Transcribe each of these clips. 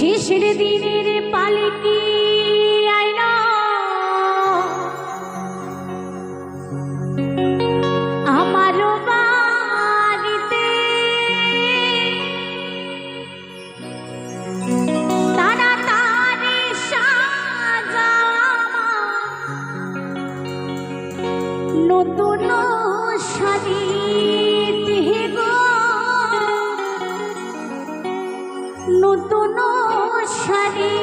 শেষের দিনের পালকি আইলো আমার বাড়িতে, তাড়াতাড়ি সাজাও নতুন শাড়ি গো, নতুন শাড়ি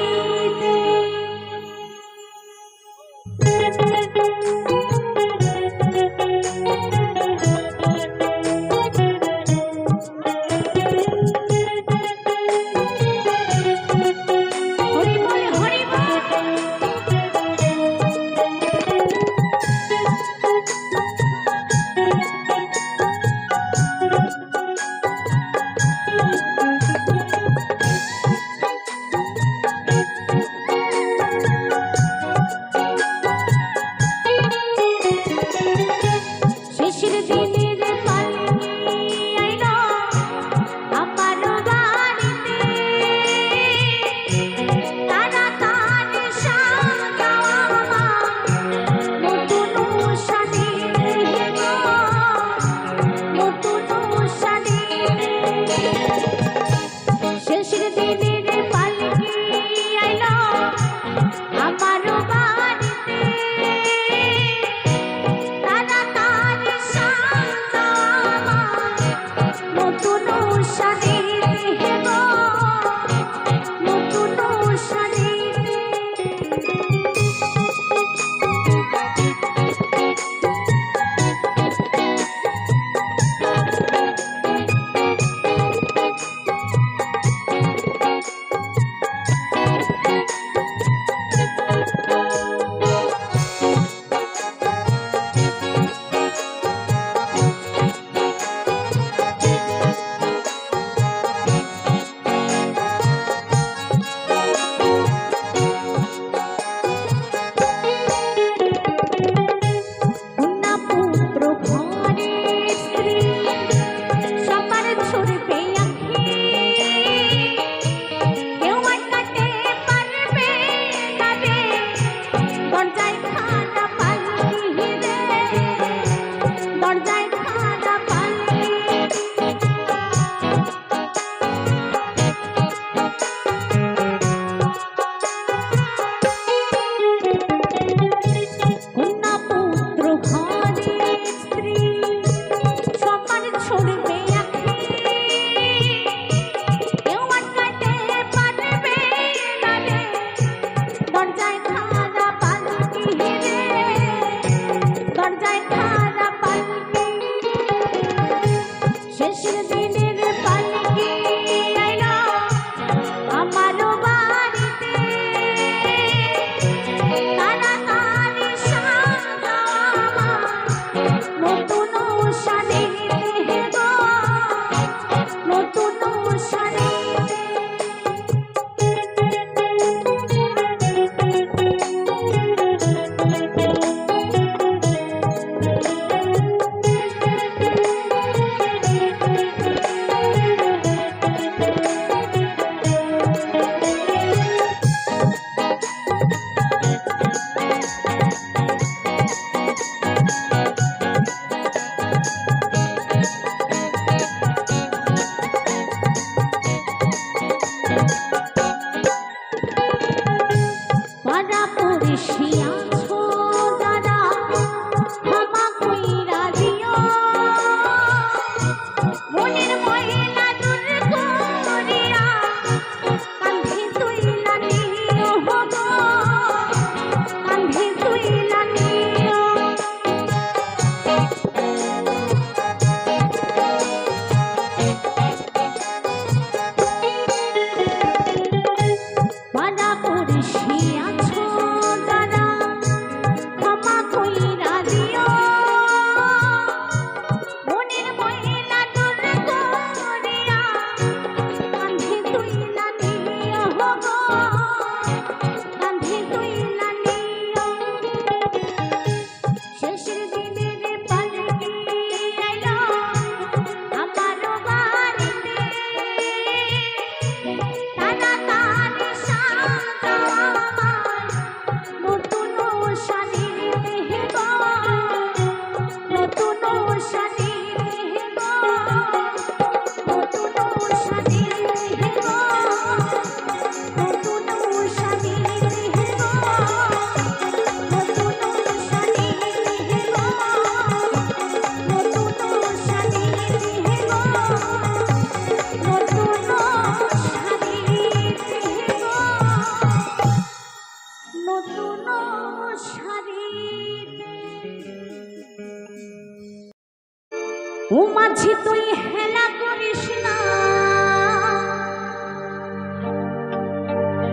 ও মাঝি তুই হেলা করিস না,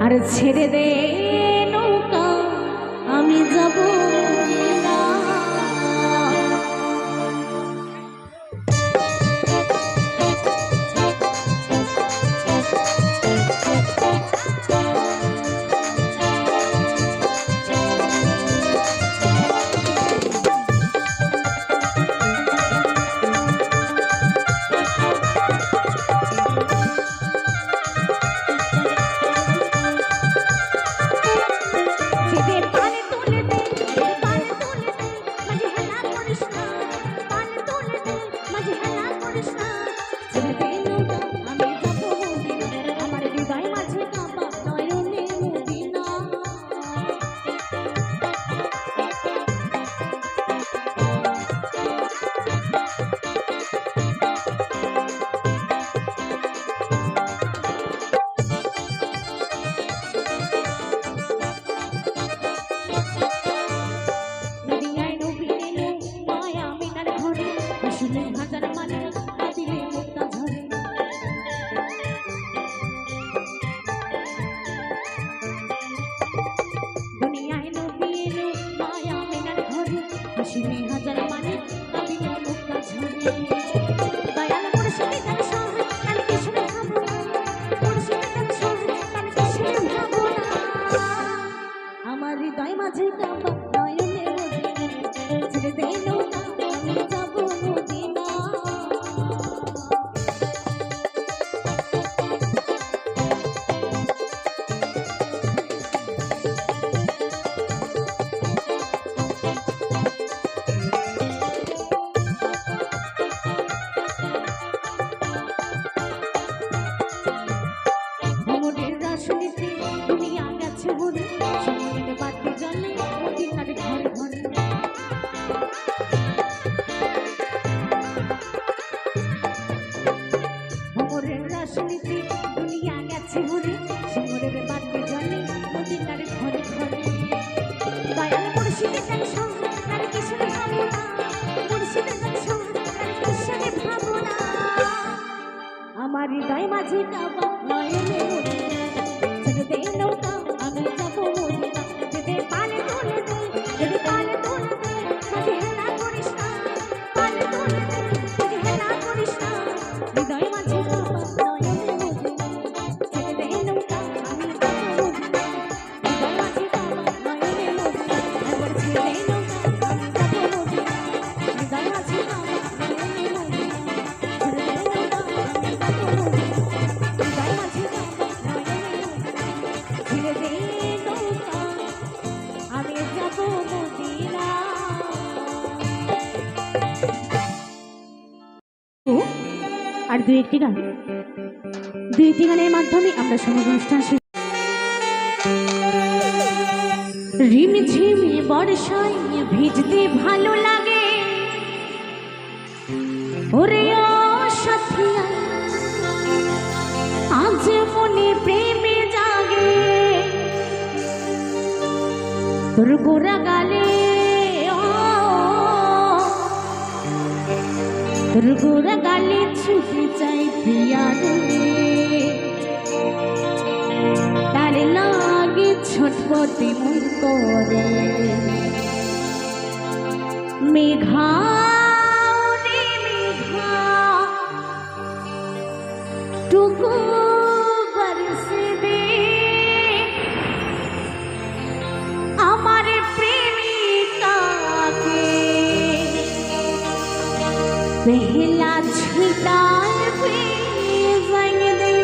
আর ছেড়ে দে নৌকা আমি যাব না। আমার হৃদয় মাঝে কাঁপা নয়নে ছেড়ে দে নৌকা আমি যাব মদিনা। ভ্রমণের রাজনীতি দুনিয়া গেছে ভরে, সামনের বাতি জ্বলে মদিনার ঘরে ঘরে। ভ্রমণের রাজনীতি দুনিয়া গেছে ভরে, সামনের বাতি জ্বলে মদিনার ঘরে ঘরে। দয়াল মুর্শিদের গান শোনো আর কিসের ভাবনা, মুর্শিদের গান শোনো আর কিসের ভাবনা। আমার হৃদয় মাঝে কাঁপা নয়নে ছেড়ে দে নৌকা আমি যাব মদিনা। যেতে পালে তুলে দে, যদি পালে তুলে দে, মাঝে হেলা করিস না, পালে তুলে দে, যদি হেলা করিস না। হৃদয় মাঝে কাঁপা নয়নে মদিনা, ছেড়ে দে নৌকা আমি যাব মদিনা। হৃদয় মাঝে কাঁপা নয়নে মদিনা, একবার ছেড়ে দে নৌকা আমি যাব মদিনা। হৃদয় মাঝে কাঁপা নয়নে মদিনা, ছেড়ে দে নৌকা আমি যাব মদিনা। হৃদয় মাঝে কাঁপা নয়নে মদিনা, ছেড়ে দে নৌকা আমি যাব মদিনা। আর দুই একটি গানের মাধ্যমে আমরা সমগ্র অনুষ্ঠান শেষ। রিমঝিমে বর্ষায় ভিজতে ভালো লাগে, ওরে ও সাথিয়া আজ মনে প্রেমে জাগে। তোর গোরা গালে তোর গোরা গালে ছুটে চাই প্রিয়ারে, তার লাগে ছটপটে মন করে। মেঘা রে মেঘা টুকু বরসে দে, আমার প্রেমিকাকে पहला छिटार पे जंग दे।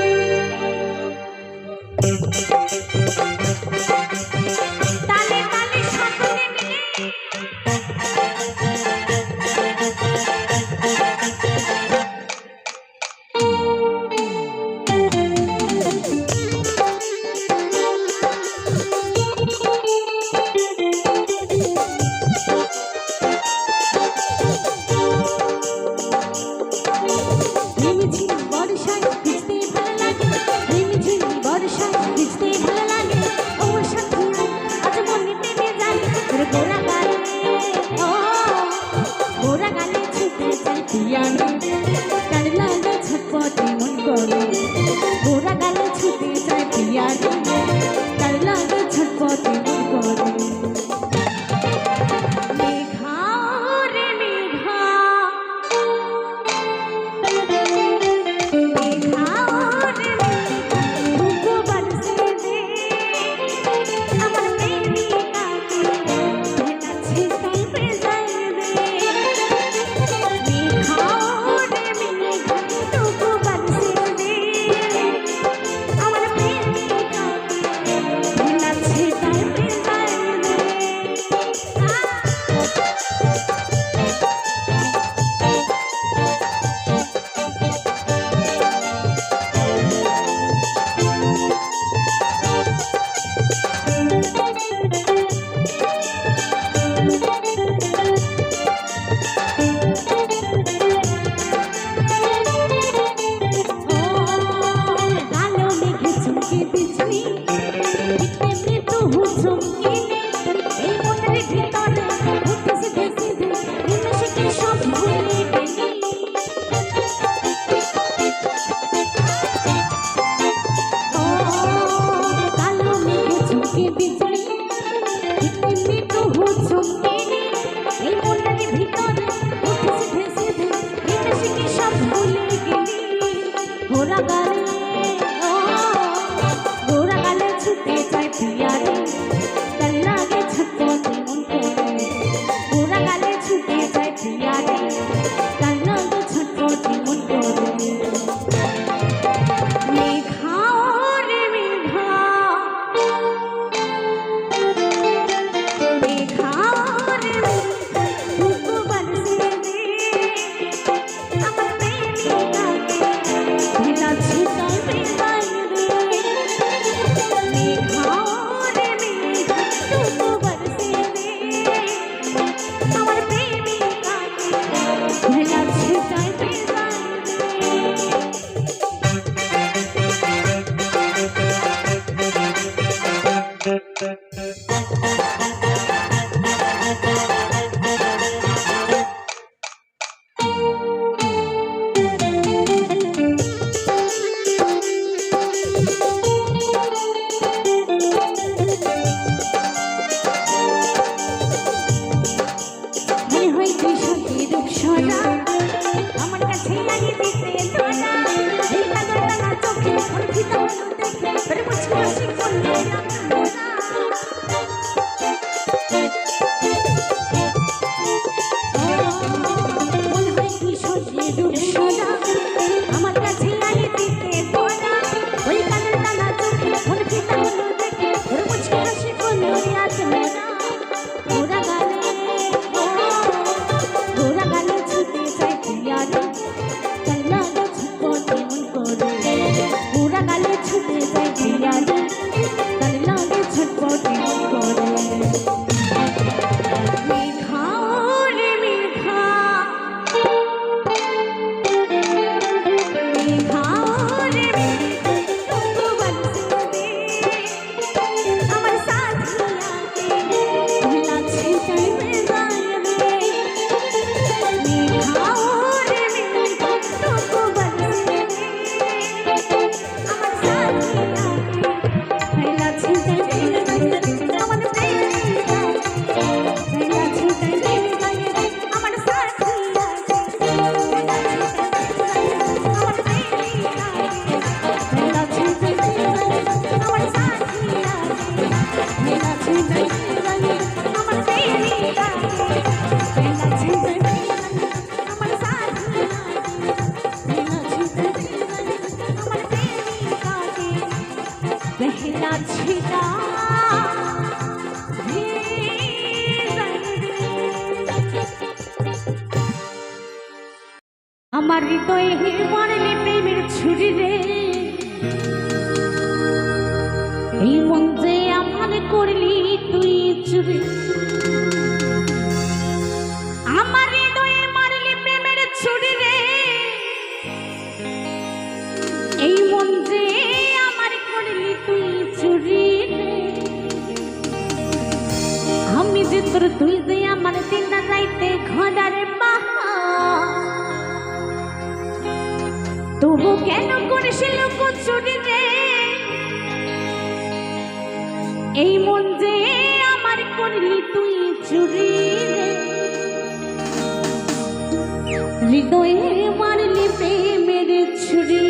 ताले ताले साथने मिले পিয়ারে তার লাগে ছটপট করে মেঘা রে মেঘা মেঘা রে মেঘা বরসে দে আমার প্রেমিকাকে ভেলাছে তাই বেজায় দে মেঘা রে মেঘা বরসে দে আমার প্রেমিকাকে ভেলাছে তাই বেজায় দে কালো মেঘে চমকে বিজলি তেমনি তো চমকে এই মনের ভিতরে উঠেছে ভেসে নিমেষে সব ভুলে গেলি কালো মেঘে চমকে বিজলি তেমনি তো চমকে এই মনের ভিতরে উঠেছে ভেসে নিমেষে সব ভুলে গেলি ঘোরা গালে ঘোরা গালে ছুটে যায় পিয়ারে তার লাগে ছটপট মন করে ঘোরা গালে ছুটে যায় পিয়ারে তার লাগে ছটপট মন করে মেঘা রে মেঘা মেঘা রে মেঘা বরসে দে আমার প্রেমিকাকে ভেলাছে তাই বেজায় দে মেঘা রে মেঘা বরসে দে আমার প্রেমিকাকে ভেলাছে তাই বেজায় মনে হয় তুই সত্যি রূপসরা আমার কাছে লাগিয়ে দিতে ধরা এই পাগলটা চোখে অর্পিত হলো দেখে তোর মুচকি হাসি করলো মনে হয় তুই সত্যি রূপসরা আমার কাছে লাগিয়ে দিতে ধরা ওই পাগলটা চোখে অর্পিত হলো দেখে তোর মুচকি হাসি করলো ঘোরা গালে ঘোরা গালে ছুটে যায় পিয়ারে তার লাগে ছটপট মন করে ঘোরা গালে ছুটে যায় পিয়ারে তার লাগে ছটপট মন করে মেঘা রে মেঘা মেঘা রে মেঘা বরসে দে আমার সাথিয়াকে ভেলাছে তাই বেজায় দে মেঘা রে মেঘা বরসে দে আমার সাথিয়াকে ভেলাছে তাই বেজায় দে আমার প্রেমিকাকে ভেলাছে তাই বেজায় দে আমার সাথিয়াকে আমার প্রেমিকাকে ভেলাছে তাই বেজায় দে আমার সাথিয়াকে ভেলাছে তাই বেজায় দে আমার প্রেমিকাকে ভেলাছে তাই বেজায় দে আমার সাথিয়াকে ভেলাছে তাই বেজায় দে আমার প্রেমিকাকে ভেলাছে আমার হৃদয়ে মারলে প্রেমের ছুরি রে এই মন যে আমার করলি তুই চুরি আমার হৃদয়ে মারলে প্রেমের ছুরি রে এই মন যে আমার করলি তুই চুরি রে আমি যে তোর তুই যে আমার দিন রাইতে ঘরার বাহা তবু কেন করেছিল চুরি রে এই মন যে আমার করলি তুই চুরি রে, হৃদয়ে মারলি প্রেমের ছুরি।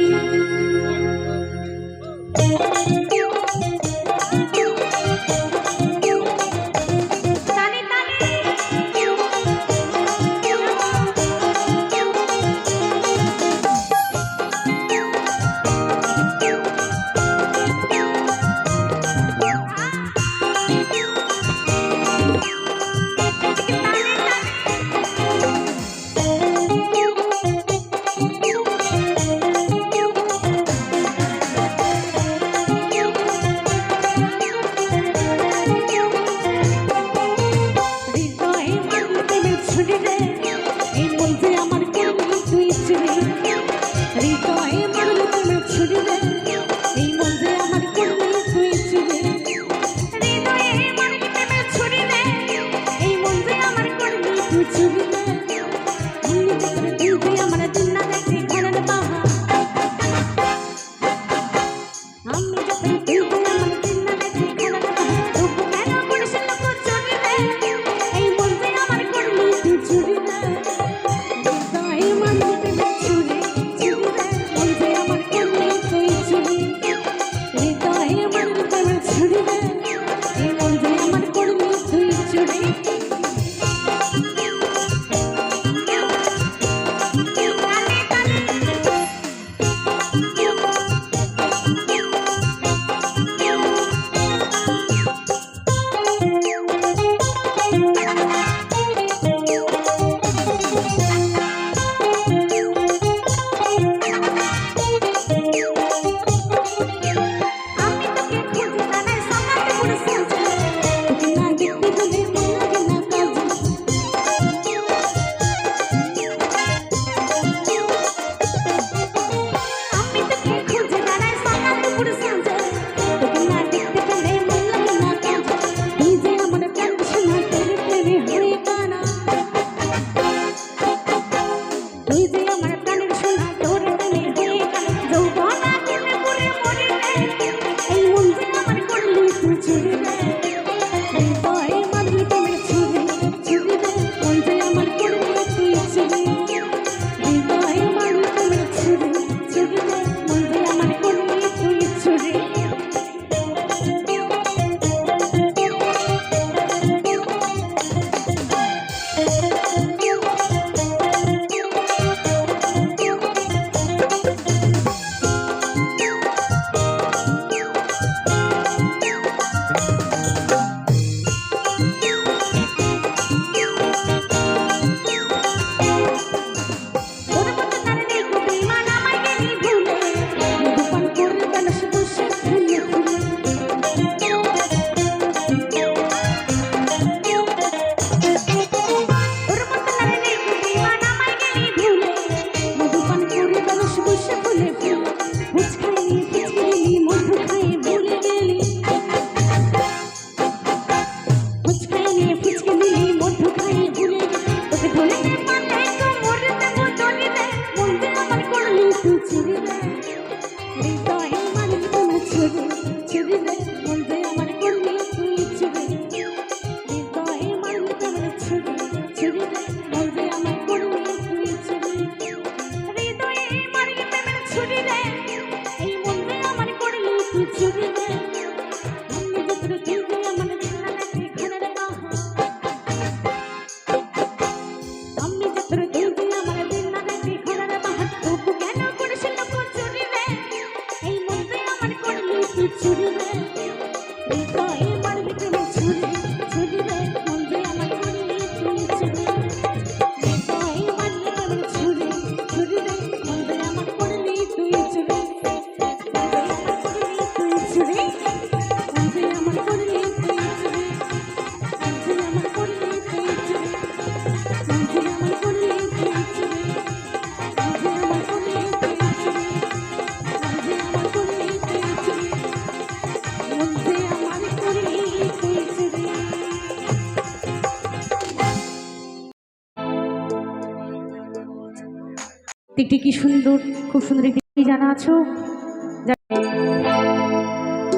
কি সুন্দর, খুব সুন্দর একটি জানা আছো।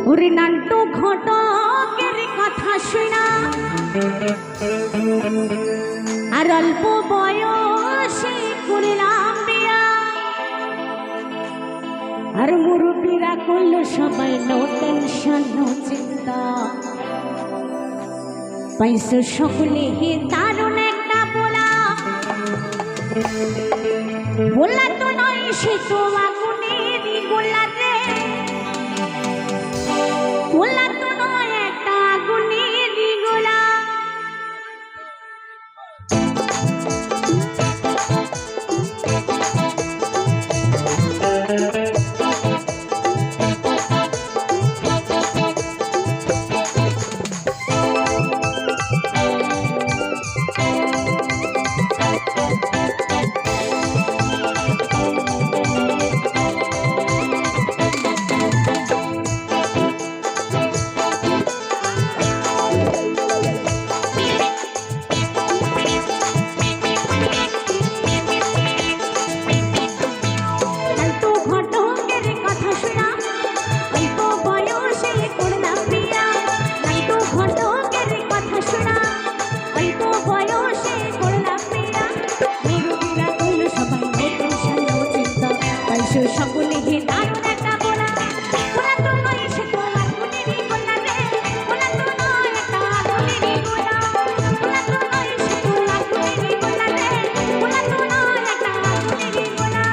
ও ওরে নান্টু ঘটকের কথা শুনা আর অল্প বয়সে করলাম বিয়া আর মুরব্বীরা করলো সবাই নো টেনশন নো চিন্তা পাইছো সকলে হে দারুণ একটা বলা তো নয় সে তো আগুনেরই গোলা রে বলা তো নয় একটা আগুনেরই গোলা সকলে হে দারুণ একটা বলা বলা তো নয় সে তো আগুনেরই গোলা রে বলা তো নয় একটা আগুনেরই গোলা বলা তো নয় সে তো আগুনেরই গোলা রে বলা তো নয় একটা আগুনেরই গোলা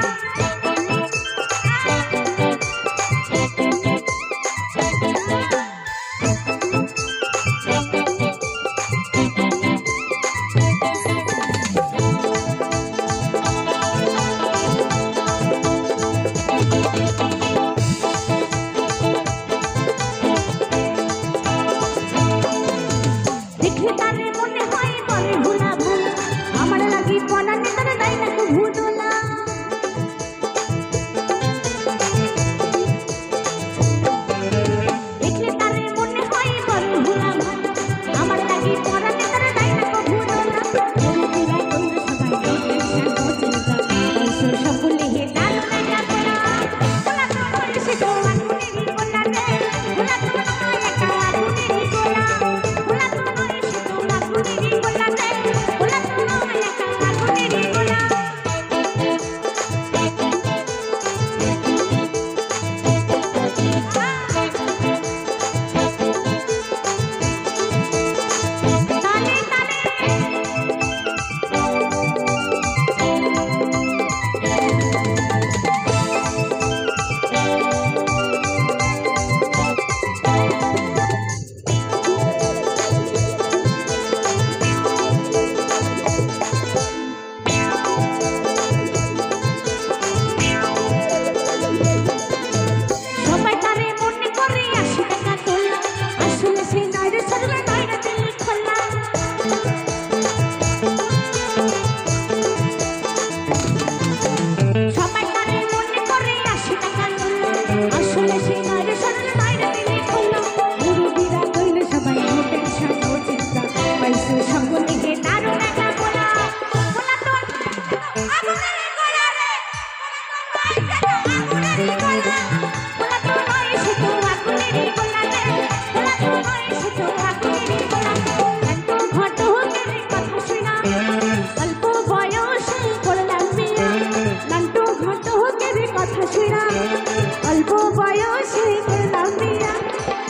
অল্প বয়সে করলাম বিয়া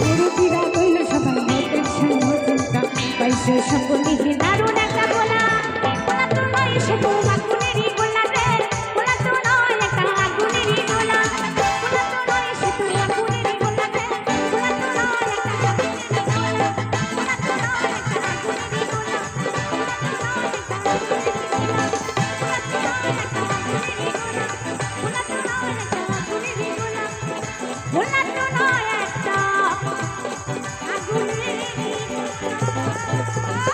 মুরব্বীরা কইল সবাই নো টেনশন নো চিন্তা পাইছো সকলে হে দারুণ একটা গোলা গোলা তো নয় সে তো আগুনেরই গোলা রে গোলা তো নয় একটা আগুনেরই গোলা গোলা তো নয় সে তো আগুনেরই গোলা রে গোলা তো নয় একটা আগুনেরই গোলা গোলা তো নয় একটা আগুনেরই গোলা গোলা তো নয় একটা আগুনেরই গোলা